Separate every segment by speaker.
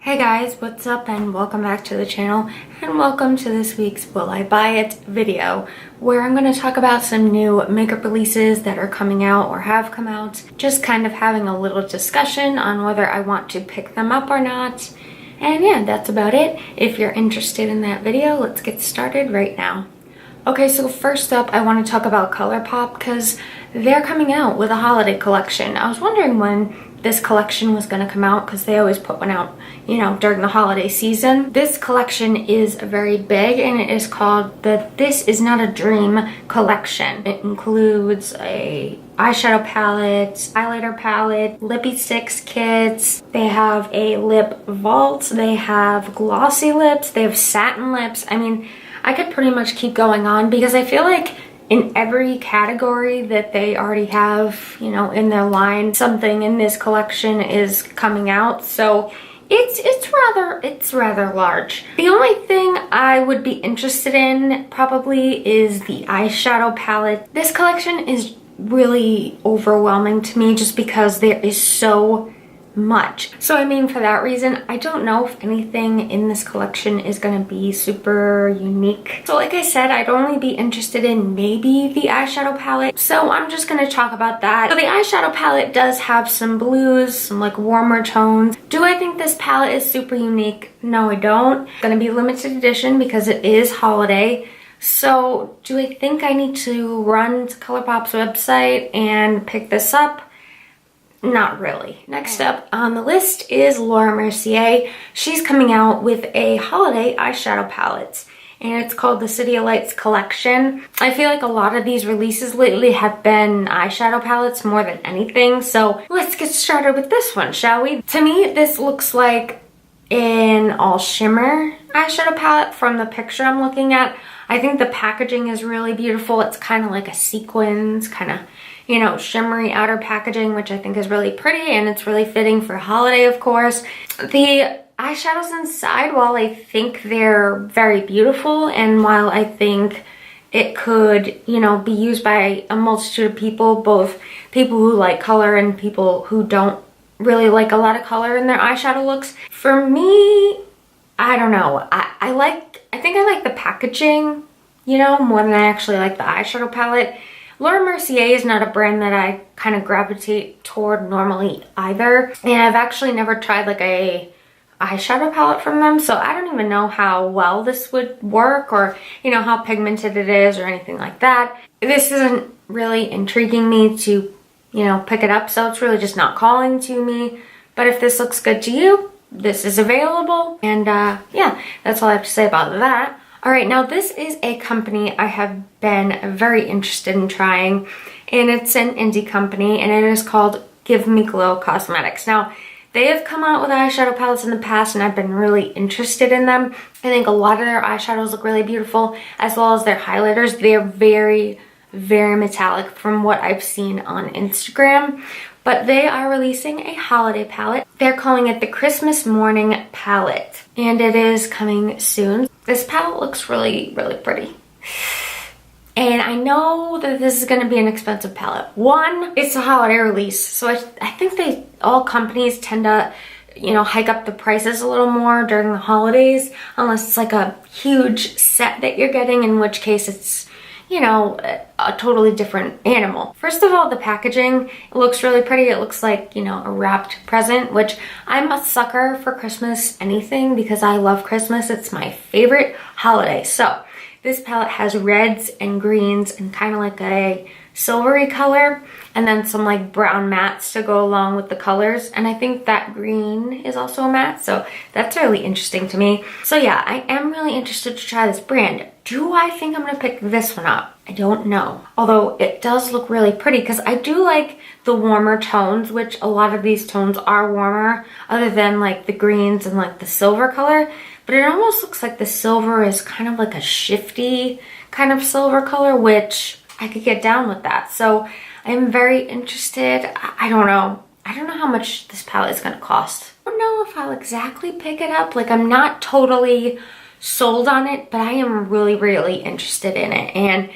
Speaker 1: Hey guys, what's up and welcome back to the channel and welcome to this week's Will I Buy It video where I'm going to talk about some new makeup releases that are coming out or have come out. Just kind of having a little discussion on whether I want to pick them up or not. And yeah, that's about it. If you're interested in that video, let's get started right now. Okay, so first up I want to talk about Colorpop because they're coming out with a holiday collection. I was wondering when this collection was going to come out because they always put one out, you know, during the holiday season. This collection is very big and it is called the This Is Not a Dream collection. It includes a eyeshadow palette, highlighter palette, lippy sticks kits. They have a lip vault. They have glossy lips. They have satin lips. I mean, I could pretty much keep going on because I feel like in every category that they already have, you know, in their line, something in this collection is coming out. So it's rather large. The only thing I would be interested in probably is the eyeshadow palette. This collection is really overwhelming to me just because there is so much. So I mean, for that reason, I don't know if anything in this collection is going to be super unique. So like I said, I'd only be interested in maybe the eyeshadow palette. So I'm just going to talk about that. So the eyeshadow palette does have some blues, some like warmer tones. Do I think this palette is super unique? No, I don't. It's going to be limited edition because it is holiday. So do I think I need to run to Colorpop's website and pick this up? Not really. Next up on the list is Mercier. She's coming out with a holiday eyeshadow palette and it's called the City of Lights collection. I feel like a lot of these releases lately have been eyeshadow palettes more than anything. So let's get started with this one, shall we? To me, this looks like an all shimmer eyeshadow palette from the picture I'm looking at. I think the packaging is really beautiful. It's kind of like a sequins, kind of, you know, shimmery outer packaging, which I think is really pretty and it's really fitting for holiday, of course. The eyeshadows inside, while I think they're very beautiful and while I think it could, you know, be used by a multitude of people, both people who like color and people who don't really like a lot of color in their eyeshadow looks. For me, I don't know. I think I like the packaging, you know, more than I actually like the eyeshadow palette. Mercier is not a brand that I kind of gravitate toward normally either. And I've actually never tried like a eyeshadow palette from them. So I don't even know how well this would work or, you know, how pigmented it is or anything like that. This isn't really intriguing me to, you know, pick it up. So it's really just not calling to me. But if this looks good to you, this is available. And yeah, that's all I have to say about that. All right, now this is a company I have been very interested in trying, and it's an indie company, and it is called Give Me Glow Cosmetics. Now, they have come out with eyeshadow palettes in the past, and I've been really interested in them. I think a lot of their eyeshadows look really beautiful, as well as their highlighters. They're very, very metallic from what I've seen on Instagram. But they are releasing a holiday palette. They're calling it the Christmas Morning Palette, and it is coming soon. This palette looks really, really pretty. And I know that this is going to be an expensive palette. One, it's a holiday release, so I think all companies tend to, you know, hike up the prices a little more during the holidays, unless it's like a huge set that you're getting, in which case it's, you know, a totally different animal. First of all, the packaging, it looks really pretty. It looks like, you know, a wrapped present, which I'm a sucker for Christmas anything because I love Christmas. It's my favorite holiday. So this palette has reds and greens and kind of like a silvery color and then some like brown mattes to go along with the colors. And I think that green is also a matte, so that's really interesting to me. So yeah, I am really interested to try this brand. Do I think I'm gonna pick this one up? I don't know. Although it does look really pretty because I do like the warmer tones, which a lot of these tones are warmer other than like the greens and like the silver color. But it almost looks like the silver is kind of like a shifty kind of silver color, which I could get down with that. So I'm very interested. I don't know. I don't know how much this palette is gonna cost. I don't know if I'll exactly pick it up. Like, I'm not totally sold on it, but I am really, really interested in it. And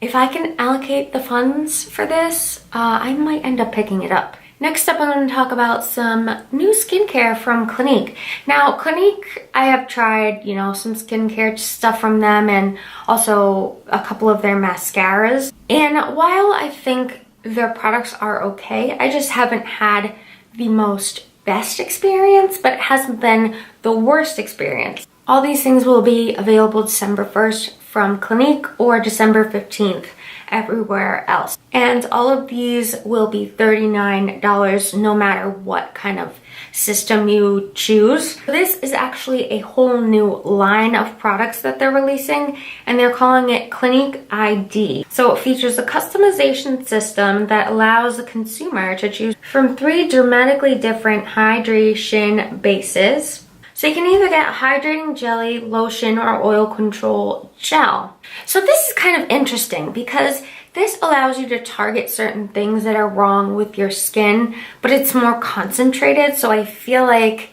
Speaker 1: if I can allocate the funds for this, I might end up picking it up. Next up, I'm going to talk about some new skincare from Clinique. Now, Clinique, I have tried, you know, some skincare stuff from them and also a couple of their mascaras. And while I think their products are okay, I just haven't had the most best experience, but it hasn't been the worst experience. All these things will be available December 1st from Clinique or December 15th everywhere else. And all of these will be $39 no matter what kind of system you choose. This is actually a whole new line of products that they're releasing, and they're calling it cliniqueid. So it features a customization system that allows the consumer to choose from 3 dramatically different hydration bases. So you can either get hydrating jelly, lotion, or oil control gel. So this is kind of interesting because this allows you to target certain things that are wrong with your skin, but it's more concentrated. So I feel like,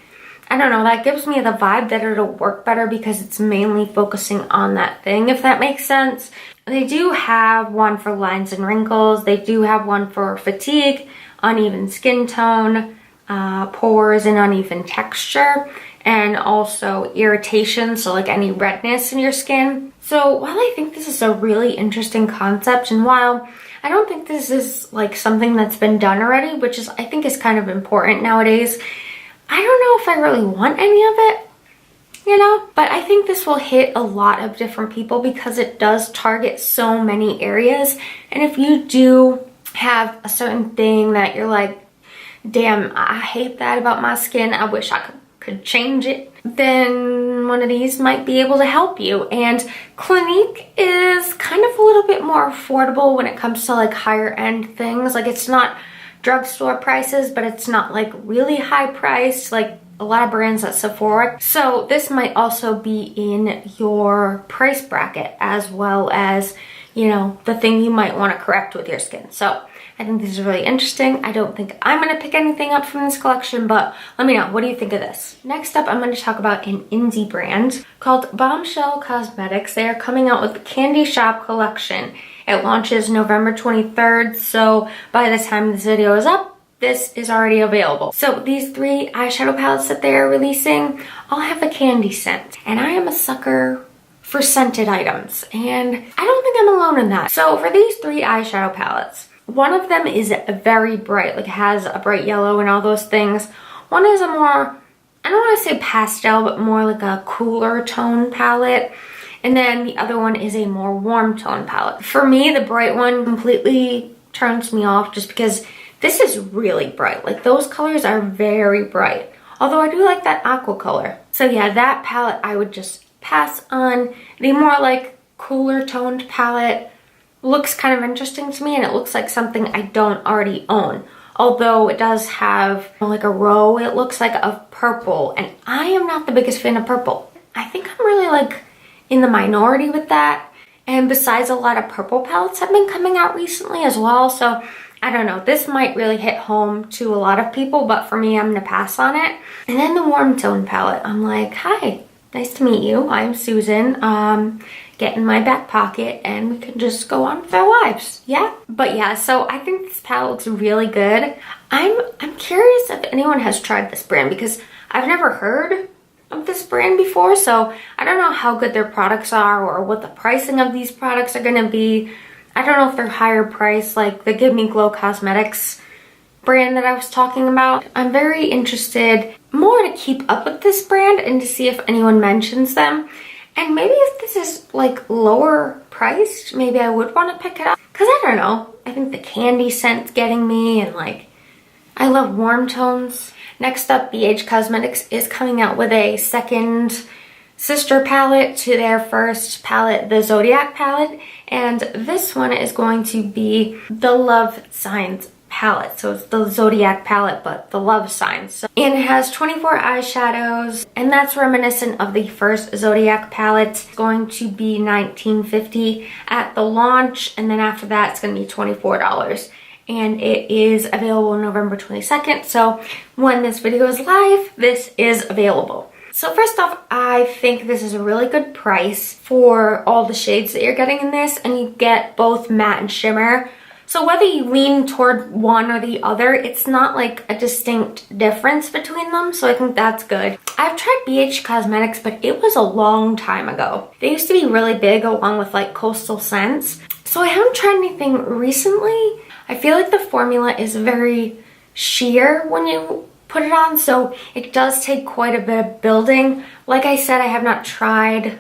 Speaker 1: I don't know, that gives me the vibe that it'll work better because it's mainly focusing on that thing, if that makes sense. They do have one for lines and wrinkles. They do have one for fatigue, uneven skin tone, pores, and uneven texture, and also irritation, so like any redness in your skin. So while I think this is a really interesting concept, and while I don't think this is like something that's been done already, which is I think is kind of important nowadays, I don't know if I really want any of it, you know? But I think this will hit a lot of different people because it does target so many areas. And if you do have a certain thing that you're like, damn, I hate that about my skin, I wish I could change it, then one of these might be able to help you. And Clinique is kind of a little bit more affordable when it comes to like higher end things. Like it's not drugstore prices, but it's not like really high priced like a lot of brands at Sephora. So this might also be in your price bracket as well as, you know, the thing you might want to correct with your skin. So I think this is really interesting. I don't think I'm going to pick anything up from this collection, but let me know. What do you think of this? Next up, I'm going to talk about an indie brand called Bombshell Cosmetics. They are coming out with the Candy Shop collection. It launches November 23rd, so by the time this video is up, this is already available. So these 3 eyeshadow palettes that they are releasing all have a candy scent, and I am a sucker for scented items, and I don't think I'm alone in that. So for these 3 eyeshadow palettes, one of them is very bright, like it has a bright yellow and all those things. One is a more, I don't want to say pastel, but more like a cooler tone palette. And then the other one is a more warm tone palette. For me, the bright one completely turns me off just because this is really bright. Like those colors are very bright. Although I do like that aqua color. So yeah, that palette I would just pass on. The more like cooler toned palette looks kind of interesting to me, and it looks like something I don't already own. Although it does have like a row, it looks like, of purple, and I am not the biggest fan of purple. I think I'm really like in the minority with that. And besides, a lot of purple palettes have been coming out recently as well, so I don't know, this might really hit home to a lot of people, but for me, I'm gonna pass on it. And then the warm tone palette, I'm like, hi, nice to meet you, I'm Susan. Get in my back pocket and we can just go on with our lives, yeah? But yeah, so I think this palette looks really good. I'm curious if anyone has tried this brand because I've never heard of this brand before, so I don't know how good their products are or what the pricing of these products are gonna be. I don't know if they're higher priced like the Give Me Glow Cosmetics brand that I was talking about. I'm very interested more to keep up with this brand and to see if anyone mentions them. And maybe if this is like lower priced, maybe I would want to pick it up. Because I don't know, I think the candy scent's getting me, and like, I love warm tones. Next up, BH Cosmetics is coming out with a second sister palette to their first palette, the Zodiac palette. And this one is going to be the Love Signs palette. So it's the Zodiac palette, but the Love Signs. And it has 24 eyeshadows, and that's reminiscent of the first Zodiac palette. It's going to be $19.50 at the launch, and then after that it's going to be $24. And it is available November 22nd. So when this video is live, this is available. So first off, I think this is a really good price for all the shades that you're getting in this, and you get both matte and shimmer. So whether you lean toward one or the other, it's not like a distinct difference between them. So I think that's good. I've tried BH Cosmetics, but it was a long time ago. They used to be really big along with like Coastal Scents. So I haven't tried anything recently. I feel like the formula is very sheer when you put it on. So it does take quite a bit of building. Like I said, I have not tried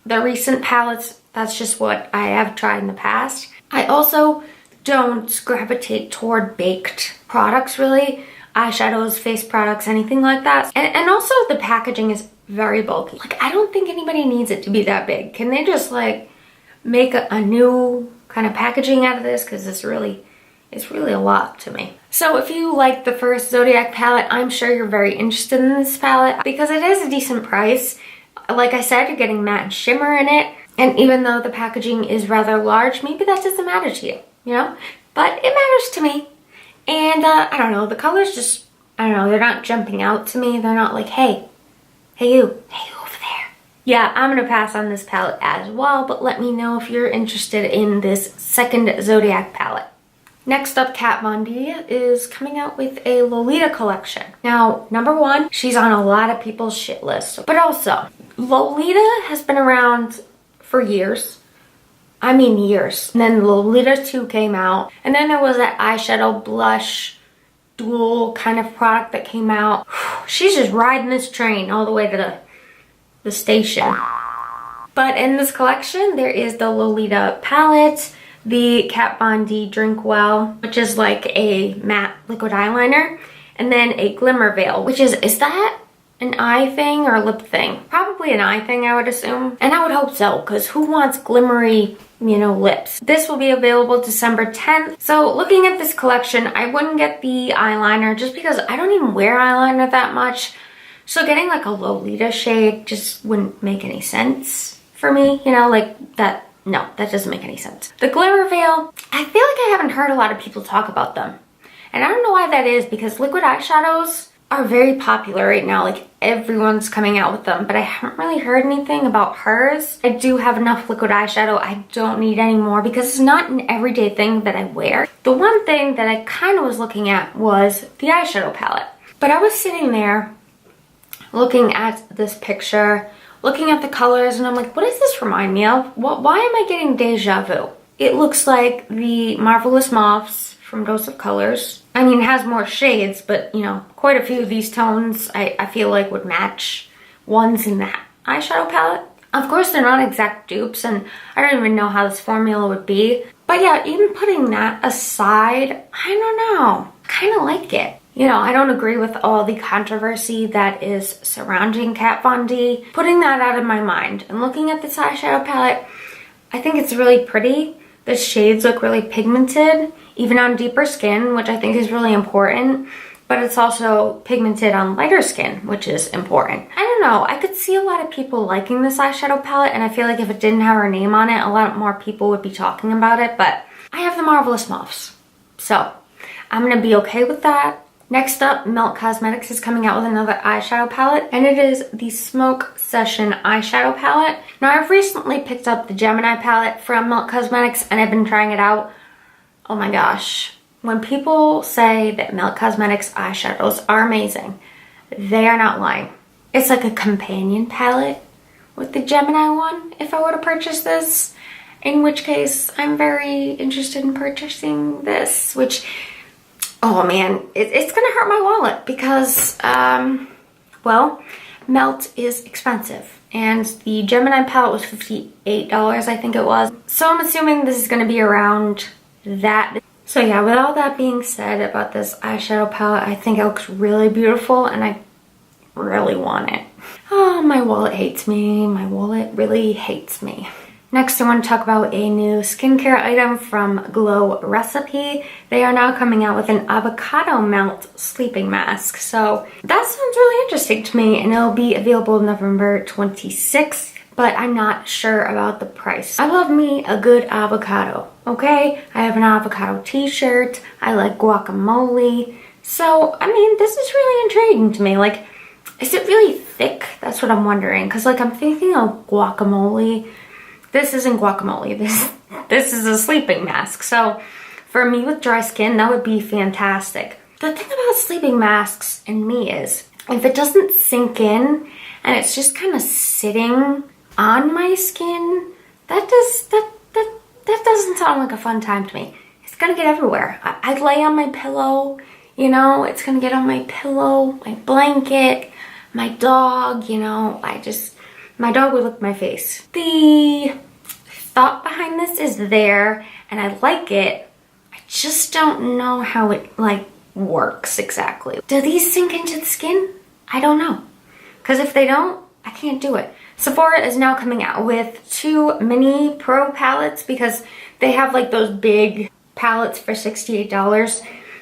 Speaker 1: the recent palettes. That's just what I have tried in the past. I also don't gravitate toward baked products really, eyeshadows, face products, anything like that. And also the packaging is very bulky. Like I don't think anybody needs it to be that big. Can they just like make a new kind of packaging out of this? Because it's really a lot to me. So if you like the first Zodiac palette, I'm sure you're very interested in this palette because it is a decent price. Like I said, you're getting matte shimmer in it. And even though the packaging is rather large, maybe that doesn't matter to you. You know, but it matters to me. And I don't know, the colors just, I don't know, they're not jumping out to me. They're not like, hey you over there. Yeah, I'm gonna pass on this palette as well, but let me know if you're interested in this second Zodiac palette. Next up, Kat Von D is coming out with a Lolita collection. Now, number one, she's on a lot of people's shit list, but also Lolita has been around for years. I mean years. And then Lolita 2 came out. And then there was that eyeshadow blush dual kind of product that came out. She's just riding this train all the way to the station. But in this collection, there is the Lolita palette, the Kat Von D Drinkwell, which is like a matte liquid eyeliner, and then a glimmer veil, which is that an eye thing or a lip thing? Probably an eye thing, I would assume. And I would hope so, because who wants glimmery, you know, lips? This will be available December 10th. So looking at this collection, I wouldn't get the eyeliner just because I don't even wear eyeliner that much. So getting like a Lolita shade just wouldn't make any sense for me, you know, like that. No, that doesn't make any sense. The glimmer veil, I feel like I haven't heard a lot of people talk about them. And I don't know why that is, because liquid eyeshadows are very popular right now. Like everyone's coming out with them, but I haven't really heard anything about hers. I do have enough liquid eyeshadow. I don't need any more because it's not an everyday thing that I wear. The one thing that I kind of was looking at was the eyeshadow palette. But I was sitting there looking at this picture, looking at the colors, and I'm like, what does this remind me of? Why am I getting deja vu? It looks like the Marvelous Moths from Dose of Colors. I mean, it has more shades, but, you know, quite a few of these tones I feel like would match ones in that eyeshadow palette. Of course, they're not exact dupes, and I don't even know how this formula would be. But yeah, even putting that aside, I don't know. I kind of like it. You know, I don't agree with all the controversy that is surrounding Kat Von D. Putting that out of my mind and looking at this eyeshadow palette, I think it's really pretty. The shades look really pigmented, even on deeper skin, which I think is really important. But it's also pigmented on lighter skin, which is important. I don't know, I could see a lot of people liking this eyeshadow palette, and I feel like if it didn't have her name on it, a lot more people would be talking about it, but I have the Marvelous Moths. So, I'm gonna be okay with that. Next up, Melt Cosmetics is coming out with another eyeshadow palette, and it is the Smoke Session eyeshadow palette. Now, I've recently picked up the Gemini palette from Melt Cosmetics, and I've been trying it out. Oh my gosh. When people say that Melt Cosmetics eyeshadows are amazing, they are not lying. It's like a companion palette with the Gemini one, if I were to purchase this. In which case, I'm very interested in purchasing this, which, oh man, it's gonna hurt my wallet because, well, Melt is expensive. And the Gemini palette was $58, I think it was. So I'm assuming this is gonna be around that. So yeah, with all that being said about this eyeshadow palette, I think it looks really beautiful and I really want it. Oh, my wallet hates me. My wallet really hates me. Next, I want to talk about a new skincare item from Glow Recipe. They are now coming out with an avocado melt sleeping mask. So that sounds really interesting to me, and it'll be available November 26th. But I'm not sure about the price. I love me a good avocado, okay? I have an avocado t-shirt. I like guacamole. So, I mean, this is really intriguing to me. Like, is it really thick? That's what I'm wondering. Because, like, I'm thinking of guacamole. This isn't guacamole. This is a sleeping mask. So, For me with dry skin, that would be fantastic. The thing about sleeping masks and me is, if it doesn't sink in and it's just kind of sitting on my skin, that doesn't sound like a fun time to me. It's gonna get everywhere. I lay on my pillow, you know, it's gonna get on my pillow, my blanket, my dog, you know, my dog would lick my face. The thought behind this is there, and I like it. I just don't know how it, like, works exactly. Do these sink into the skin? I don't know. Because if they don't, I can't do it. Sephora is now coming out with 2 mini pro palettes because they have like those big palettes for $68.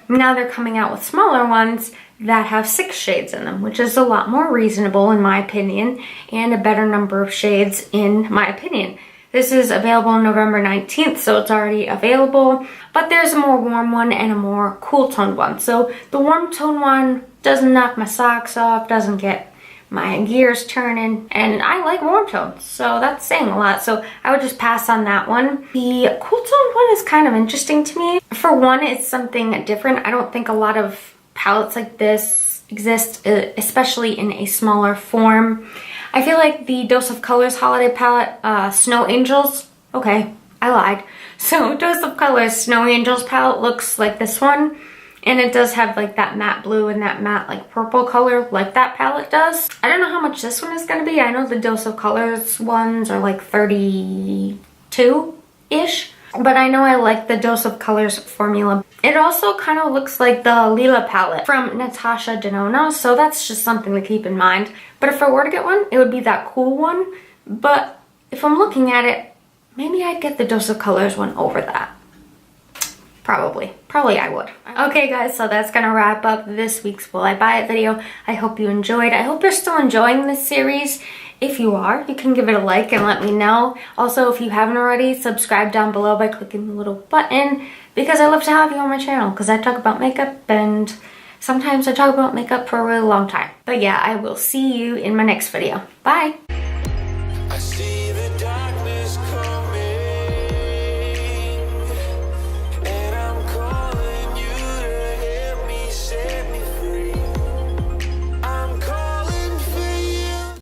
Speaker 1: Now they're coming out with smaller ones that have 6 shades in them, which is a lot more reasonable in my opinion, and a better number of shades in my opinion. This is available November 19th, so it's already available, but there's a more warm one and a more cool toned one. So the warm tone one doesn't knock my socks off, doesn't get my gears turning, and I like warm tones, so that's saying a lot. So I would just pass on that one. The cool tone one is kind of interesting to me. For one, it's something different. I don't think a lot of palettes like this exist, especially in a smaller form. I feel like the Dose of Colors holiday palette, Snow Angels, okay, I lied. So Dose of Colors Snow Angels palette looks like this one. And it does have like that matte blue and that matte like purple color like that palette does. I don't know how much this one is going to be. I know the Dose of Colors ones are like 32-ish. But I know I like the Dose of Colors formula. It also kind of looks like the Lila palette from Natasha Denona. So that's just something to keep in mind. But if I were to get one, it would be that cool one. But if I'm looking at it, maybe I'd get the Dose of Colors one over that. Probably I would. Okay guys, so that's gonna wrap up this week's Will I Buy It video. I hope you enjoyed. I hope you're still enjoying this series. If you are, you can give it a like and let me know. Also, if you haven't already, subscribe down below by clicking the little button, because I love to have you on my channel, because I talk about makeup and sometimes I talk about makeup for a really long time. But yeah, I will see you in my next video. Bye!